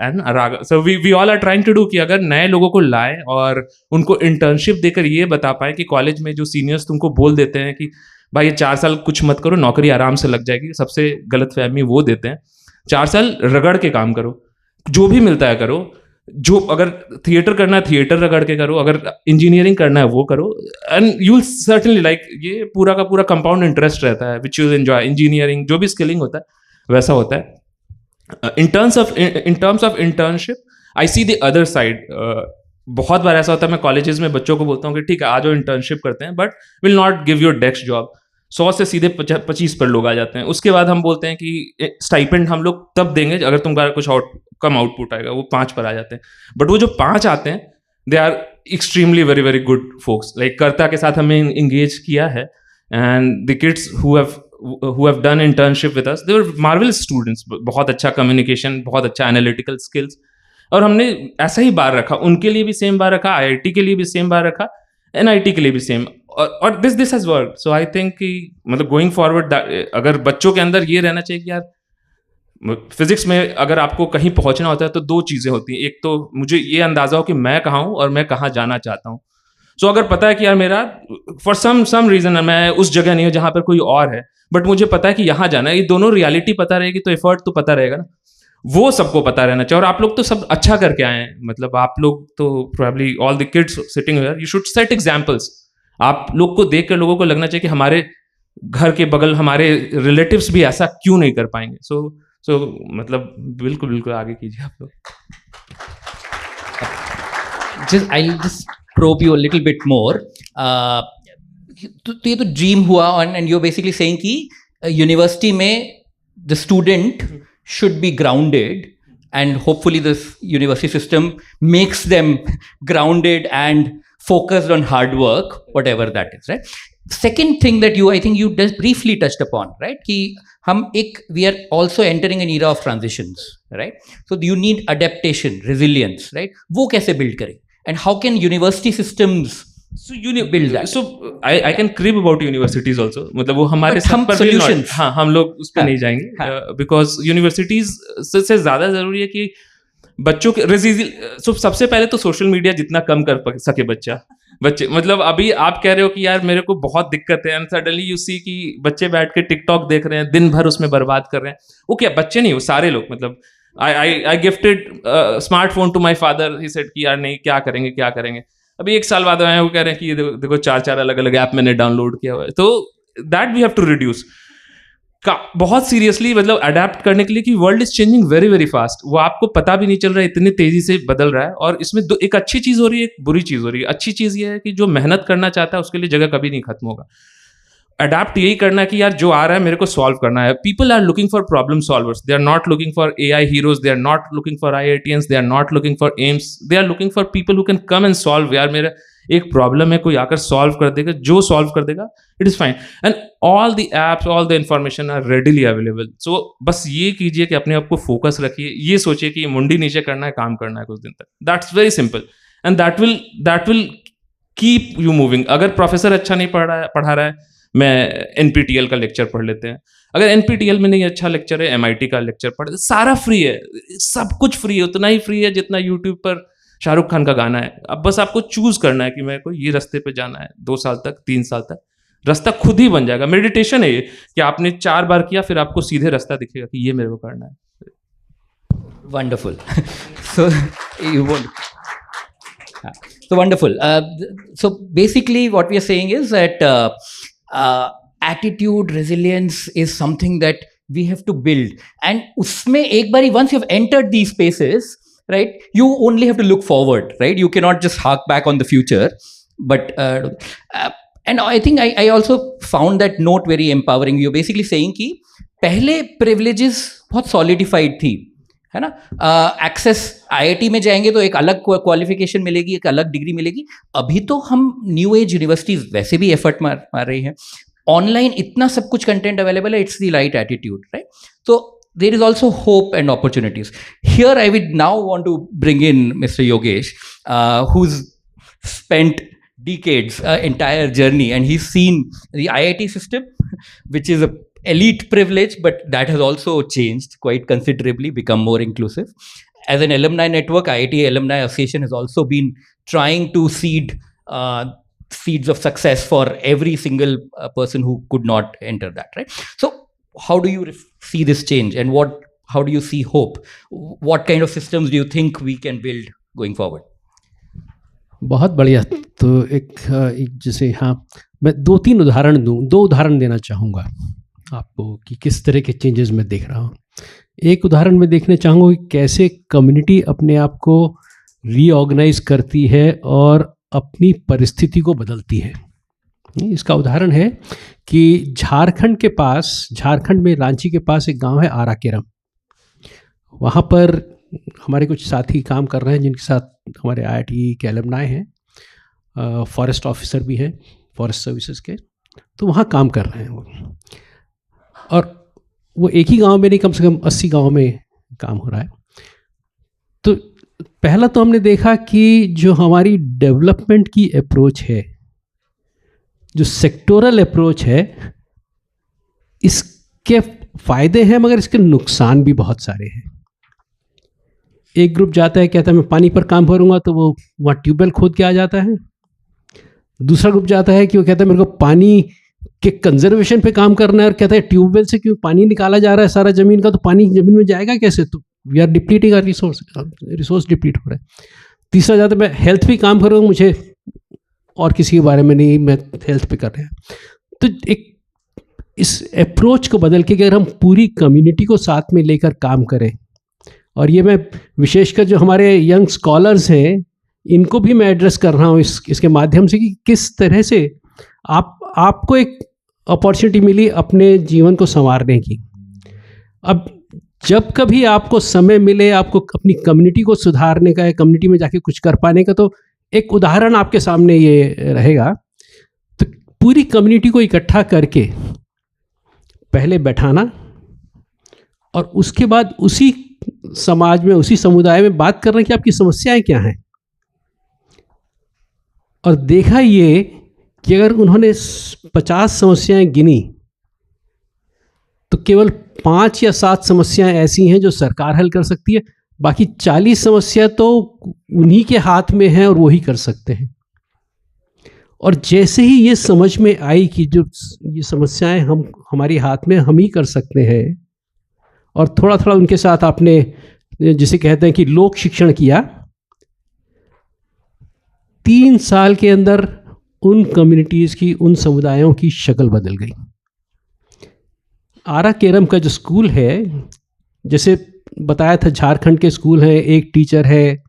Speaker 5: and Raag. So we all are trying to do कि अगर नए लोगों को लाएं और उनको इंटर्नशिप देकर ये बता पाए कि कॉलेज में जो सीनियर्स तुमको बोल देते हैं कि भाई ये 4 साल कुछ मत करो, नौकरी आराम से लग जाएगी, सबसे गलत फहमी वो देते हैं. 4 साल रगड़ के काम करो, जो भी मिलता है करो. जो अगर थिएटर करना है थिएटर रगड़ के करो, अगर इंजीनियरिंग करना है वो करो, and you will certainly like. ये पूरा का पूरा कंपाउंड इंटरेस्ट रहता है विच यू एंजॉय. इंजीनियरिंग जो भी स्किलिंग होता है वैसा होता है. In terms of internship I see the other side. बहुत बार ऐसा होता है, मैं कॉलेजेस में बच्चों को बोलता हूँ कि ठीक है आ जाओ इंटर्नशिप करते हैं, but will not give your desk job. 100 से सीधे 25 पर लोग आ जाते हैं. उसके बाद हम बोलते हैं कि स्टाइपेंड हम लोग तब देंगे अगर तुम्हारा कुछ कम आउटपुट आएगा. वो 5 पर आ जाते हैं. बट वो जो 5 आते हैं they are extremely very very good folks. Like कर्ता के साथ हमें इंगेज किया है, and the kids who have done internship with us, they were marvellous students. बहुत अच्छा कम्युनिकेशन, बहुत अच्छा एनालिटिकल स्किल्स. और हमने ऐसा ही बार रखा, उनके लिए भी सेम बार रखा, IIT के लिए भी सेम बार रखा, NIT के लिए भी सेम. और this has work. So I think कि मतलब गोइंग फॉरवर्ड अगर बच्चों के अंदर ये रहना चाहिए कि यार फिजिक्स में अगर आपको कहीं पहुंचना होता है तो 2 चीज़ें होती हैं. एक तो मुझे ये अंदाजा हो कि मैं कहाँ हूँ और मैं कहाँ जाना चाहता हूँ. सो अगर पता है कि यार मेरा फॉर सम रीज़न मैं उस जगह नहीं हूँ जहाँ पर कोई और है, बट मुझे पता है कि यहाँ जाना है, ये दोनों रियलिटी पता रहेगी तो एफर्ट तो पता रहेगा ना. वो सबको पता रहना चाहिए. और आप लोग तो सब अच्छा करके आए हैं, मतलब आप लोग तो probably all the kids sitting here, you should set examples. आप लोग को देख कर लोगों को लगना चाहिए कि हमारे घर के बगल हमारे रिलेटिव्स भी ऐसा क्यों नहीं कर पाएंगे. सो मतलब बिल्कुल बिल्कुल आगे कीजिए आप लोग.
Speaker 1: I'll just probe you a little bit more. तो ये तो ड्रीम हुआ, and you're basically saying कि यूनिवर्सिटी में the student should be grounded, and hopefully this university system makes them grounded and focused on hard work, whatever that is, right? Second thing that I think you just briefly touched upon, right? कि we are also entering an era of transitions, right? So you need adaptation, resilience, right? वो कैसे build करें? And how can university systems build that?
Speaker 5: So I can crib about universities also. मतलब वो हमारे सब पर
Speaker 1: solutions.
Speaker 5: हाँ, हम लोग उस पर नहीं जाएंगे, because universities से ज़्यादा ज़रूरी है कि बच्चों के सबसे पहले तो सोशल मीडिया जितना कम कर सके बच्चे. मतलब अभी आप कह रहे हो कि यार मेरे को बहुत दिक्कत है, एंड सडनली यू सी कि बच्चे बैठ के टिकटॉक देख रहे हैं, दिन भर उसमें बर्बाद कर रहे हैं. वो क्या बच्चे नहीं, वो सारे लोग. मतलब I gifted smartphone to my father, he said कि यार नहीं क्या करेंगे. अभी 1 साल बाद आए वो कह रहे हैं कि देखो 4 अलग अलग ऐप मैंने डाउनलोड किया हुआ है. तो that we have to reduce बहुत सीरियसली, मतलब अडेप्ट करने के लिए कि world is changing very very fast. वो आपको पता भी नहीं चल रहा है, इतनी तेजी से बदल रहा है. और इसमें एक अच्छी चीज़ हो रही है, एक बुरी चीज़ हो रही है. अच्छी चीज़ ये है कि जो मेहनत करना चाहता है उसके लिए जगह कभी नहीं खत्म होगा. अडेप्ट यही करना है कि यार जो आ रहा है मेरे को सॉल्व करना है. People are looking for problem solvers, they are not looking for AI heroes, they are not looking for IITians, they are not looking for AIIMS, they are looking for people who can come and solve. यार मेरा एक प्रॉब्लम है, कोई आकर सॉल्व कर देगा, जो सॉल्व कर देगा it is fine. And all the apps, all the information are readily available. So बस ये कीजिए कि अपने आप को फोकस रखिए, ये सोचिए कि मुंडी नीचे करना है, काम करना है कुछ दिन तक. That's very simple, and that will keep you moving. अगर प्रोफेसर अच्छा नहीं पढ़ा रहा है, मैं NPTEL का लेक्चर पढ़ लेते हैं. अगर NPTEL में नहीं अच्छा लेक्चर है, MIT का लेक्चर पढ़, सारा फ्री है, सब कुछ फ्री है, उतना ही फ्री है जितना यूट्यूब पर शाहरुख खान का गाना है. अब बस आपको चूज करना है कि मेरे को ये रास्ते पे जाना है. 2 साल तक, 3 साल तक रास्ता खुद ही बन जाएगा. मेडिटेशन है ये कि आपने 4 बार किया, फिर आपको सीधे रास्ता दिखेगा कि ये मेरे को करना है.
Speaker 1: Wonderful. So you want. So wonderful. So basically, what we are saying is that attitude, resilience is something that we have to build. And उसमें एक बारी once you have entered these spaces, right? You only have to look forward, right? You cannot just hark back on the future. But and I think I also found that note very empowering. You're basically saying कि पहले privileges बहुत solidified थी, है ना? एक्सेस IIT में जाएंगे तो एक अलग क्वालिफिकेशन मिलेगी, एक अलग डिग्री मिलेगी. अभी तो हम न्यू एज यूनिवर्सिटीज वैसे भी एफर्ट मार रही हैं. ऑनलाइन इतना सब कुछ कंटेंट अवेलेबल है. It's the right attitude, right? So there is also hope and opportunities. Here I would now want to bring in Mr. Yogesh, who's spent decades, entire journey, and he's seen the IIT system, which is a elite privilege, but that has also changed quite considerably, become more inclusive. As an alumni network, IIT Alumni Association has also been trying to seed seeds of success for every single person who could not enter that, right? So how do you see this change, and how do you see hope? What kind of systems do you think we can build going forward?
Speaker 6: बहुत बढ़िया. तो एक जैसे हाँ, मैं दो उदाहरण देना चाहूँगा आपको कि किस तरह के चेंजेस मैं देख रहा हूँ. एक उदाहरण मैं देखना चाहूँगा कि कैसे कम्युनिटी अपने आप को रीऑर्गेनाइज करती है और अपनी परिस्थिति को बदलती है. इसका उदाहरण है कि झारखंड में रांची के पास एक गांव है आराकेरम. वहाँ पर हमारे कुछ साथी काम कर रहे हैं जिनके साथ हमारे IIT के एलुमनाई हैं, फॉरेस्ट ऑफिसर भी हैं फॉरेस्ट सर्विसेज के. तो वहाँ काम कर रहे हैं वो, और वो एक ही गांव में नहीं, कम से कम 80 गांव में काम हो रहा है. तो पहला तो हमने देखा कि जो हमारी डेवलपमेंट की अप्रोच है, जो सेक्टोरल अप्रोच है, इसके फ़ायदे हैं मगर इसके नुकसान भी बहुत सारे हैं. एक ग्रुप जाता है, कहता है मैं पानी पर काम करूँगा, तो वो वहाँ ट्यूबवेल खोद के आ जाता है. दूसरा ग्रुप जाता है कि वो कहता है मेरे को पानी के कंजर्वेशन पे काम करना है, और कहता है ट्यूबवेल से क्यों पानी निकाला जा रहा है सारा ज़मीन का, तो पानी ज़मीन में जाएगा कैसे? तो we are depleting our resource deplete हो रहा है. तीसरा जाता है मैं हेल्थ भी काम करूँगा, मुझे और किसी के बारे में नहीं, मैं हेल्थ पे कर रहे हैं. तो एक इस अप्रोच को बदल के अगर हम पूरी कम्युनिटी को साथ में लेकर काम करें, और ये मैं विशेषकर जो हमारे यंग स्कॉलर्स हैं इनको भी मैं एड्रेस कर रहा हूँ इसके माध्यम से, कि किस तरह से आपको एक अपॉर्चुनिटी मिली अपने जीवन को संवारने की. अब जब कभी आपको समय मिले, आपको अपनी कम्युनिटी को सुधारने का है, कम्युनिटी में जाके कुछ कर पाने का, तो एक उदाहरण आपके सामने ये रहेगा. तो पूरी कम्युनिटी को इकट्ठा करके पहले बैठाना, और उसके बाद उसी समाज में, उसी समुदाय में बात करना कि आपकी समस्याएं क्या हैं. और देखा ये कि अगर उन्होंने 50 समस्याएं गिनी, तो केवल 5 या 7 समस्याएं ऐसी हैं जो सरकार हल कर सकती है, बाकी 40 समस्या तो उन्हीं के हाथ में है और वो ही कर सकते हैं. और जैसे ही ये समझ में आई कि जो ये समस्याएं हमारी हाथ में हम ही कर सकते हैं, और थोड़ा थोड़ा उनके साथ आपने जिसे कहते हैं कि लोक शिक्षण किया, 3 साल के अंदर उन कम्युनिटीज़ की, उन समुदायों की शक्ल बदल गई. आराकेरम का जो स्कूल है, जैसे बताया था झारखंड के स्कूल हैं, एक टीचर है,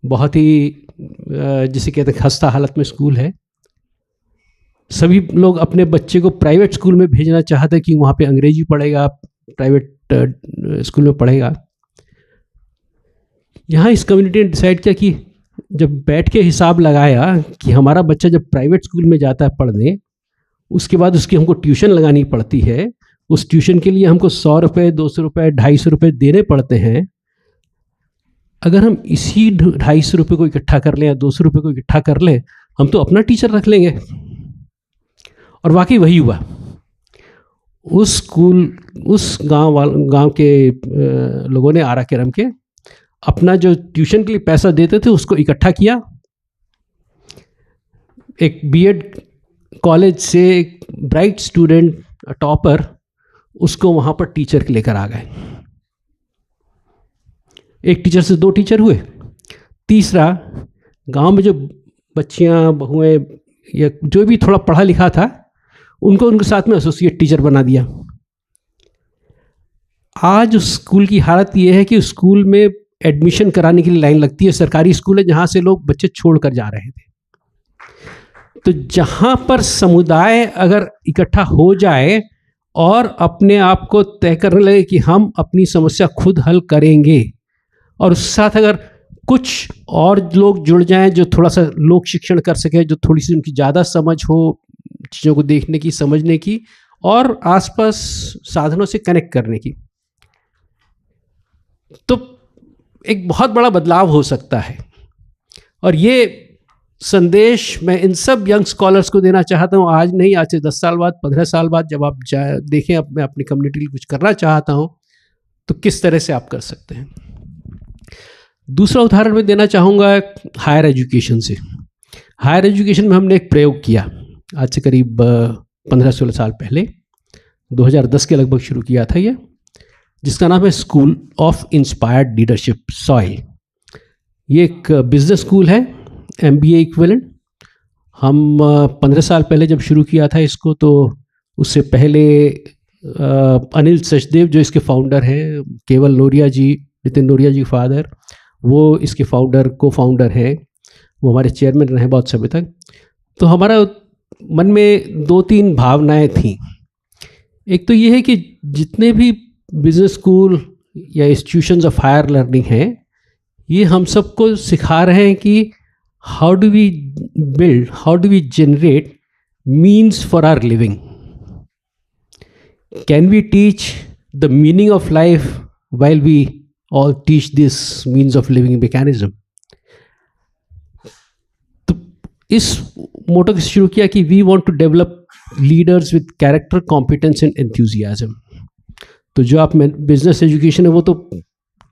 Speaker 6: बहुत ही जिसे कहते हैं खस्ता हालत में स्कूल है. सभी लोग अपने बच्चे को प्राइवेट स्कूल में भेजना चाहते हैं कि वहाँ पे अंग्रेजी पढ़ेगा, प्राइवेट स्कूल में पढ़ेगा. यहाँ इस कम्युनिटी ने डिसाइड किया कि जब बैठ के हिसाब लगाया कि हमारा बच्चा जब प्राइवेट स्कूल में जाता है पढ़ने, उसके बाद उसकी हमको ट्यूशन लगानी पड़ती है, उस ट्यूशन के लिए हमको 100 रुपये, 200 रुपये, 250 रुपये देने पड़ते हैं. अगर हम इसी 250 रुपये को इकट्ठा कर लें या 200 रुपये को इकट्ठा कर लें, हम तो अपना टीचर रख लेंगे. और वाकई वही हुआ. उस गांव के लोगों ने, आराकेरम के, अपना जो ट्यूशन के लिए पैसा देते थे उसको इकट्ठा किया. एक B.Ed कॉलेज से एक ब्राइट स्टूडेंट, टॉपर, उसको वहाँ पर टीचर के लेकर आ गए. एक टीचर से 2 टीचर हुए. तीसरा, गांव में जो बच्चियाँ, बहुएं या जो भी थोड़ा पढ़ा लिखा था, उनको उनके साथ में एसोसिएट टीचर बना दिया. आज उस स्कूल की हालत ये है कि स्कूल में एडमिशन कराने के लिए लाइन लगती है, सरकारी स्कूल है जहाँ से लोग बच्चे छोड़ कर जा रहे थे। तो जहाँ पर समुदाय अगर इकट्ठा हो जाए और अपने आप को तय करने लगे कि हम अपनी समस्या खुद हल करेंगे, और उस साथ अगर कुछ और लोग जुड़ जाएं जो थोड़ा सा लोक शिक्षण कर सके, जो थोड़ी सी उनकी ज़्यादा समझ हो चीज़ों को देखने की, समझने की और आसपास साधनों से कनेक्ट करने की, तो एक बहुत बड़ा बदलाव हो सकता है। और ये संदेश मैं इन सब यंग स्कॉलर्स को देना चाहता हूँ, आज नहीं, आज से 10 साल बाद, 15 साल बाद जब आप देखें अब मैं अपनी कम्युनिटी के लिए कुछ करना चाहता हूँ तो किस तरह से आप कर सकते हैं। दूसरा उदाहरण मैं देना चाहूँगा हायर एजुकेशन से। हायर एजुकेशन में हमने एक प्रयोग किया आज से करीब 15-16 साल पहले, 2010 के लगभग शुरू किया था ये, जिसका नाम है school of inspired leadership, soil. ये एक बिजनेस स्कूल है, MBA इक्विवेलेंट। हम 15 साल पहले जब शुरू किया था इसको, तो उससे पहले अनिल सचदेव जो इसके फाउंडर हैं, केवल नोरिया जी, नितिन नोरिया जी फादर, वो इसके को फाउंडर हैं, वो हमारे चेयरमैन रहे बहुत समय तक। तो हमारा मन में 2-3 भावनाएं थीं। एक तो ये है कि जितने भी बिजनेस स्कूल या इंस्टीट्यूशंस ऑफ हायर लर्निंग हैं, ये हम सबको सिखा रहे हैं कि how do we generate means for our living? Can we teach the meaning of life while we all teach this means of living mechanism? तो इस मोटो से शुरू किया कि we want to develop leaders with character, competence and enthusiasm. तो जो आप बिजनेस एजुकेशन है वो तो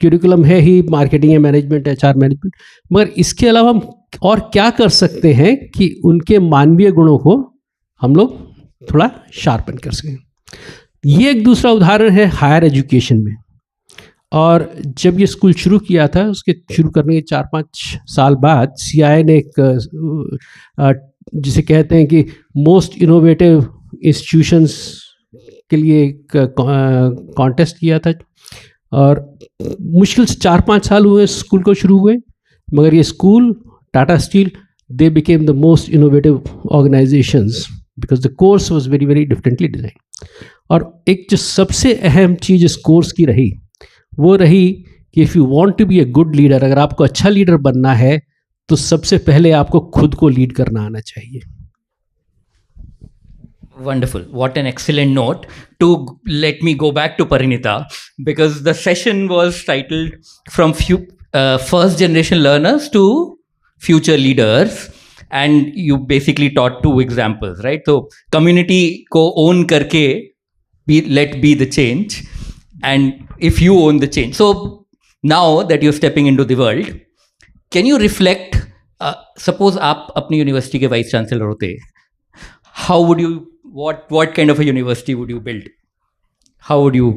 Speaker 6: क्यूरिकुलम है ही, मार्केटिंग है, मैनेजमेंट है, HR मैनेजमेंट, मगर इसके अलावा हम और क्या कर सकते हैं कि उनके मानवीय गुणों को हम लोग थोड़ा शार्पन कर सकें। ये एक दूसरा उदाहरण है हायर एजुकेशन में। और जब ये स्कूल शुरू किया था, उसके शुरू करने के 4-5 साल बाद CII ने एक जिसे कहते हैं कि मोस्ट इनोवेटिव इंस्टीट्यूशंस के लिए एक कॉन्टेस्ट किया था, और मुश्किल से 4-5 साल हुए स्कूल को शुरू हुए, मगर ये school, Tata steel, they became the most innovative organizations because the course was very very differently designed. और एक जो सबसे अहम चीज़ इस कोर्स की रही, वो रही कि if you want to be a good leader, अगर आपको अच्छा लीडर बनना है तो सबसे पहले आपको खुद को लीड करना आना चाहिए।
Speaker 1: Wonderful. What an excellent note to let me go back to Parinita, because the session was titled From First Generation Learners to Future Leaders, and you basically taught 2 examples, right? So community को own करके let be the change, and if you own the change. So now that you're stepping into the world, can you reflect, suppose आप अपनी यूनिवर्सिटी के वाइस चांसलर होते, how would you, what kind of a university would you build? How would you?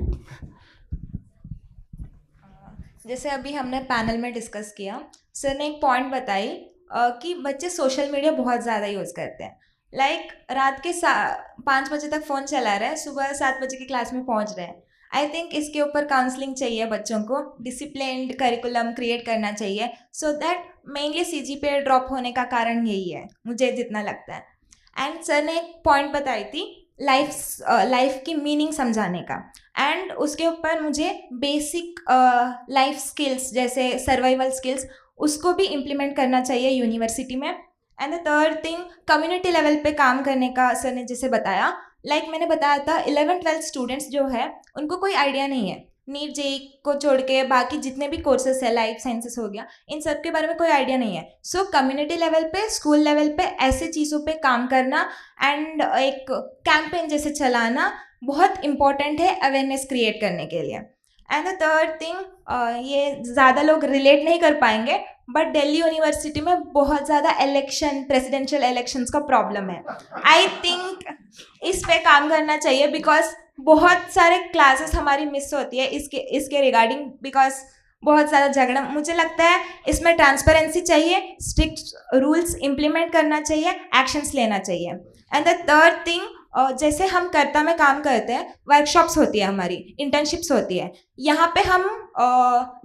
Speaker 2: जैसे अभी हमने पैनल में डिस्कस किया, सर ने एक पॉइंट बताई कि बच्चे सोशल मीडिया बहुत ज़्यादा यूज़ करते हैं। रात के 5 बजे तक फ़ोन चला रहे हैं, सुबह 7 बजे की क्लास में पहुंच रहे हैं। आई थिंक इसके ऊपर काउंसलिंग चाहिए, बच्चों को डिसिप्लिन्ड करिकुलम क्रिएट करना चाहिए, so that mainly CGPA drop होने का कारण यही है, मुझे जितना लगता है। एंड सर ने एक पॉइंट बताई थी लाइफ की मीनिंग समझाने का, एंड उसके ऊपर मुझे बेसिक लाइफ स्किल्स जैसे सर्वाइवल स्किल्स, उसको भी इम्प्लीमेंट करना चाहिए यूनिवर्सिटी में। And the third thing, community level पे काम करने का सर ने जैसे बताया, मैंने बताया था 11th-12th स्टूडेंट्स जो है उनको कोई आइडिया नहीं है, नीट JEE को छोड़ के बाकी जितने भी कोर्सेस है, लाइफ साइंसेस हो गया, इन सब के बारे में कोई आइडिया नहीं है। सो कम्युनिटी लेवल पे, स्कूल लेवल पे ऐसे चीज़ों पे काम करना एंड एक कैंपेन जैसे चलाना बहुत इम्पॉर्टेंट है अवेयरनेस क्रिएट करने के लिए। एंड द थर्ड थिंग, ये ज़्यादा लोग रिलेट नहीं कर पाएंगे, बट दिल्ली यूनिवर्सिटी में बहुत ज़्यादा प्रेसिडेंशियल इलेक्शंस का प्रॉब्लम है। आई थिंक इस पे काम करना चाहिए, बिकॉज बहुत सारे क्लासेस हमारी मिस होती है इसके रिगार्डिंग, बिकॉज बहुत ज़्यादा झगड़ा। मुझे लगता है इसमें ट्रांसपेरेंसी चाहिए, स्ट्रिक्ट रूल्स इम्प्लीमेंट करना चाहिए, एक्शंस लेना चाहिए। एंड द थर्ड थिंग, जैसे हम कर्ता में काम करते हैं, वर्कशॉप्स होती है हमारी, इंटर्नशिप्स होती है, यहाँ पे हम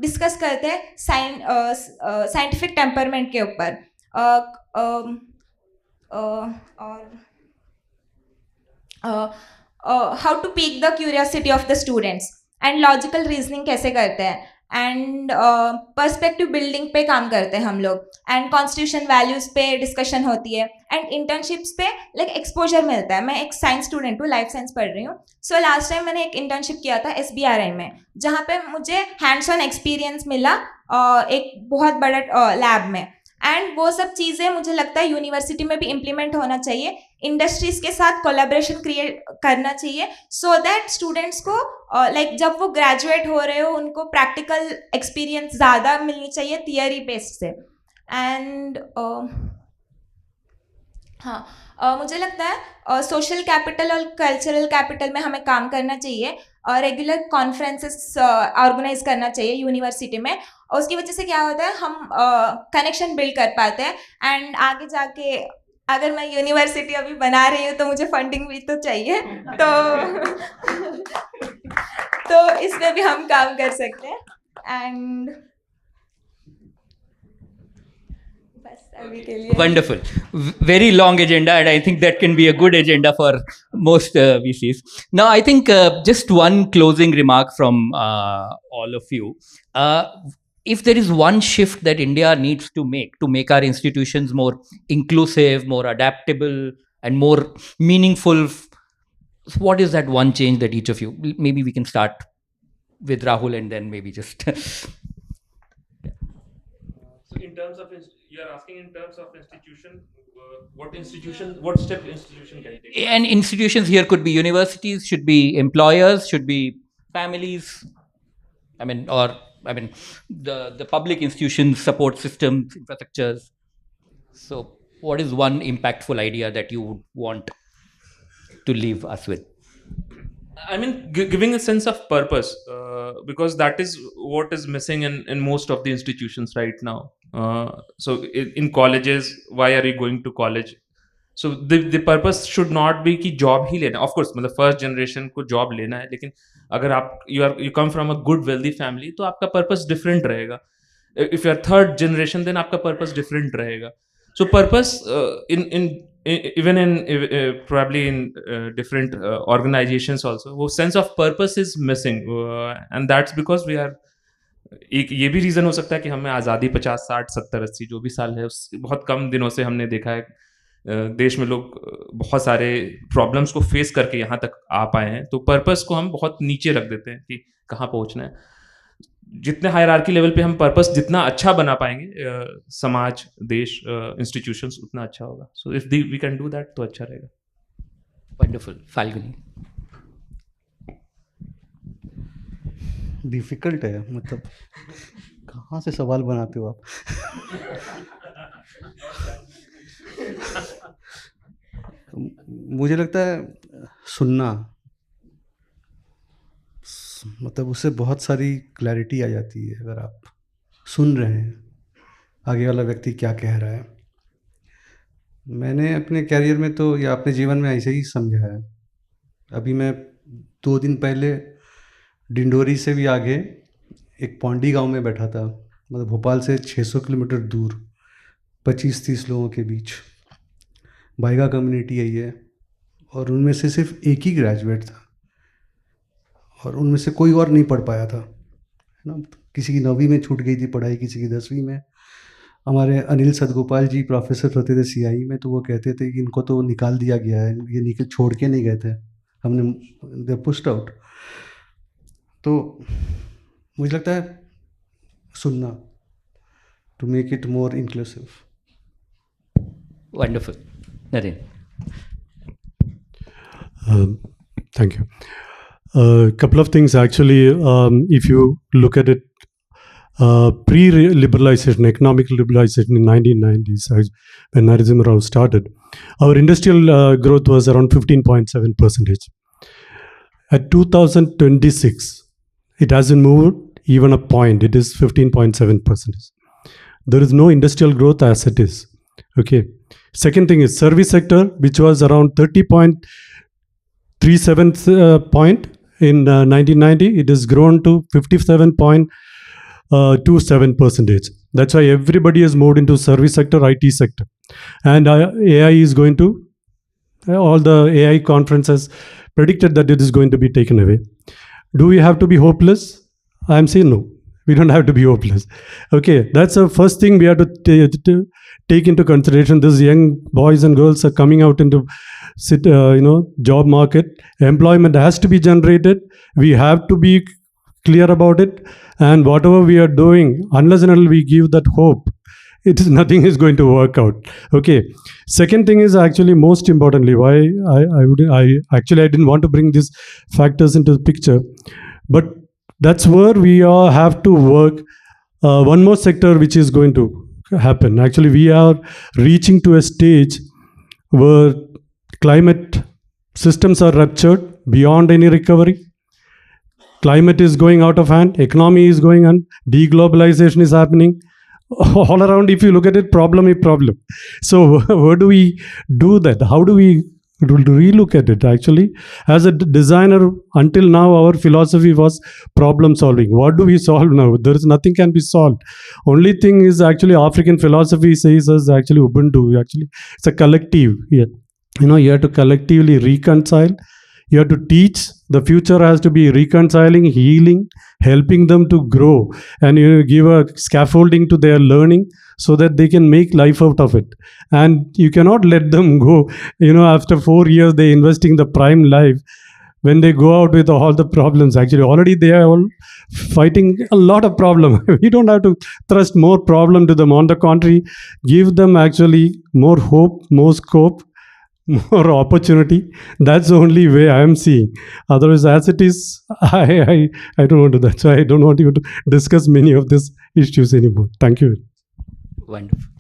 Speaker 2: डिस्कस करते हैं साइंटिफिक टेम्परमेंट के ऊपर, और how to pique the curiosity of the students, and logical reasoning कैसे करते हैं, एंड पर्सपेक्टिव बिल्डिंग पे काम करते हैं हम लोग, एंड कॉन्स्टिट्यूशन वैल्यूज पे डिस्कशन होती है, एंड इंटर्नशिप्स पे लाइक एक्सपोजर मिलता है. मैं एक साइंस स्टूडेंट हूँ, लाइफ साइंस पढ़ रही हूँ. सो लास्ट टाइम मैंने एक इंटर्नशिप किया था SBRI में, जहाँ पे मुझे हैंड्स ऑन एक्सपीरियंस मिला एक बहुत बड़ा लैब में, एंड वो सब चीज़ें मुझे लगता है यूनिवर्सिटी में भी इम्प्लीमेंट होना चाहिए, इंडस्ट्रीज के साथ कोलैबोरेशन क्रिएट करना चाहिए, सो दैट स्टूडेंट्स को लाइक जब वो ग्रेजुएट हो रहे हो उनको प्रैक्टिकल एक्सपीरियंस ज़्यादा मिलनी चाहिए थियरी बेस्ड से. एंड हाँ, मुझे लगता है सोशल कैपिटल और कल्चरल कैपिटल में हमें काम करना चाहिए, और रेगुलर कॉन्फ्रेंसेस ऑर्गेनाइज करना चाहिए यूनिवर्सिटी में, और उसकी वजह से क्या होता है, हम कनेक्शन बिल्ड कर पाते हैं, एंड आगे जाके अगर मैं यूनिवर्सिटी अभी बना रही हूँ तो मुझे फंडिंग भी तो चाहिए, तो इसमें भी हम काम कर सकते हैं. एंड बस अभी के लिए.
Speaker 1: Wonderful. Very long agenda, and I think that can be a good agenda for most VCs. Now, I think just one closing remark from all of you. If there is one shift that India needs to make our institutions more inclusive, more adaptable, and more meaningful, what is that one change that each of you, maybe we can start with Rahul and then maybe just...
Speaker 5: So in terms of, you are asking in terms of institution, what step institution can take?
Speaker 1: And institutions here could be universities, should be employers, should be families, the public institutions, support systems, infrastructures. So what is one impactful idea that you would want to leave us with?
Speaker 5: I mean, giving a sense of purpose, because that is what is missing in most of the institutions right now. So in colleges, why are you going to college? So the purpose should not be कि job ही लेना. Of course, मतलब first generation को job लेना है, लेकिन अगर आप you come from a good wealthy family, तो आपका purpose different रहेगा. If you are third generation, then आपका purpose different रहेगा. So purpose even in probably in different organizations also, वो sense of purpose is missing, and that's because we are, एक ये भी रीज़न हो सकता है कि हमें आज़ादी 50, 60, 70, 80 जो भी साल है, उस बहुत कम दिनों से हमने देखा है देश में लोग बहुत सारे प्रॉब्लम्स को फेस करके यहाँ तक आ पाए हैं. तो पर्पस को हम बहुत नीचे रख देते हैं कि कहाँ पहुँचना है. जितने हायरार्की लेवल पे हम पर्पस जितना अच्छा बना पाएंगे, समाज, देश, इंस्टीट्यूशंस, उतना अच्छा होगा. So if we can do that तो अच्छा रहेगा.
Speaker 1: वंडरफुल. फाल्गुनी.
Speaker 3: डिफिकल्ट है, मतलब कहाँ से सवाल बनाते हो आप. मुझे लगता है सुनना, मतलब उससे बहुत सारी क्लैरिटी आ जाती है. अगर आप सुन रहे हैं आगे वाला व्यक्ति क्या कह रहा है. मैंने अपने कैरियर में तो या अपने जीवन में ऐसे ही समझा है. अभी मैं 2 दिन पहले डिंडोरी से भी आगे एक पौंडी गांव में बैठा था, मतलब भोपाल से 600 किलोमीटर दूर, 25-30 लोगों के बीच. बाइगा कम्युनिटी है ये, और उनमें से सिर्फ एक ही ग्रेजुएट था, और उनमें से कोई और नहीं पढ़ पाया था, है ना. किसी की 9वीं में छूट गई थी पढ़ाई, किसी की 10वीं में. हमारे अनिल सदगोपाल जी प्रोफेसर होते थे CI में, तो वो कहते थे कि इनको तो निकाल दिया गया है, ये छोड़ के नहीं गए थे, हमने दे पुश्ड आउट. तो मुझे लगता है सुनना, to make it more inclusive.
Speaker 1: Wonderful. Naren.
Speaker 4: Thank you. Couple of things actually. If you look at it, pre-liberalization, economic liberalization in 1990s, when Narasimha Rao started, our industrial growth was around 15.7%. At 2026, it hasn't moved even a point. It is 15.7%. There is no industrial growth as it is. Okay. Second thing is service sector, which was around 37 point in 1990. It has grown to 57.27%. That's why everybody has moved into service sector, IT sector. And AI is going to, all the AI conferences predicted that it is going to be taken away. Do we have to be hopeless? I'm saying no. We don't have to be hopeless. Okay, that's the first thing we have to take into consideration. These young boys and girls are coming out into job market. Employment has to be generated. We have to be clear about it. And whatever we are doing, unless and until we give that hope, nothing is going to work out. Okay. Second thing is actually most importantly why I didn't want to bring these factors into the picture, but that's where we all have to work. One more sector which is going to happen. Actually, we are reaching to a stage where climate systems are ruptured beyond any recovery. Climate is going out of hand. Economy is going on. Deglobalization is happening. All around, if you look at it, problem. So where do we do that? How do we relook at it? Actually, as a designer, until now our philosophy was problem solving. What do we solve now? There is nothing can be solved. Only thing is actually African philosophy says is actually Ubuntu. Actually, it's a collective. Yeah. You have to collectively reconcile. You have to teach. The future has to be reconciling, healing, helping them to grow, and give a scaffolding to their learning so that they can make life out of it. And you cannot let them go. After 4 years, they investing the prime life. When they go out with all the problems, actually already they are all fighting a lot of problem. We don't have to thrust more problem to them. On the contrary, give them actually more hope, more scope, more opportunity. That's the only way I am seeing. Otherwise, as it is, I don't want to. That's why I don't want you to discuss many of these issues anymore. Thank you.
Speaker 1: Wonderful.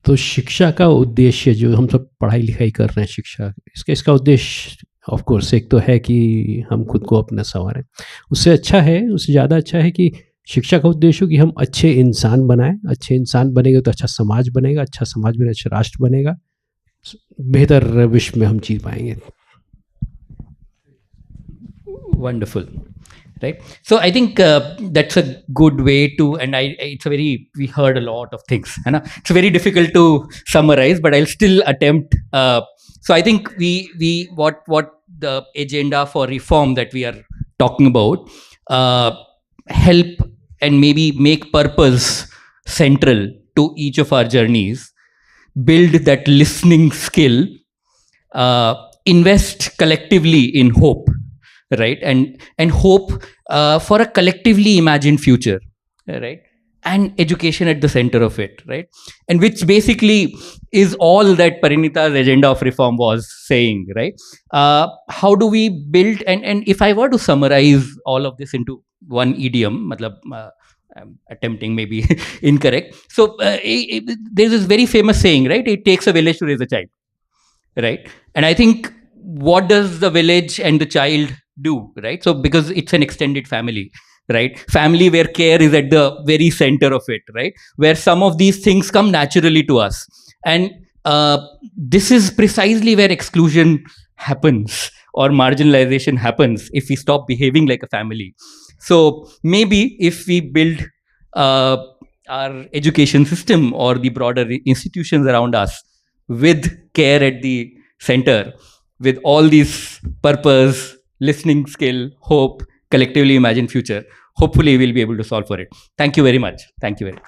Speaker 6: तो शिक्षा का उद्देश्य जो हम सब पढ़ाई लिखाई कर रहे हैं, शिक्षा इसका उद्देश्य ऑफ कोर्स एक तो है कि हम खुद को अपना संवारें. उससे ज़्यादा अच्छा है कि शिक्षा का उद्देश्य हो कि हम अच्छे इंसान बनाएं. अच्छे इंसान बनेंगे तो अच्छा समाज बनेगा. अच्छा समाज में अच्छा राष्ट्र बनेगा. बेहतर विश्व में हम जी पाएंगे.
Speaker 1: Wonderful. Right. So I think that's a good way to, and we heard a lot of things. It's very difficult to summarize, but I'll still attempt. So I think what the agenda for reform that we are talking about, help and maybe make purpose central to each of our journeys, build that listening skill, invest collectively in hope. Right, and hope for a collectively imagined future, right, and education at the center of it, right, and which basically is all that Parinita's agenda of reform was saying, right. How do we build, and if I were to summarize all of this into one idiom, I'm attempting maybe incorrect. So there's this very famous saying, right, it takes a village to raise a child, right, and I think what does the village and the child do, right? So because it's an extended family, right? Family where care is at the very center of it, right? Where some of these things come naturally to us. And this is precisely where exclusion happens or marginalization happens if we stop behaving like a family. So maybe if we build our education system or the broader institutions around us with care at the center, with all these purpose, listening skill, hope, collectively imagined future, hopefully we'll be able to solve for it. Thank you very much. Thank you very much.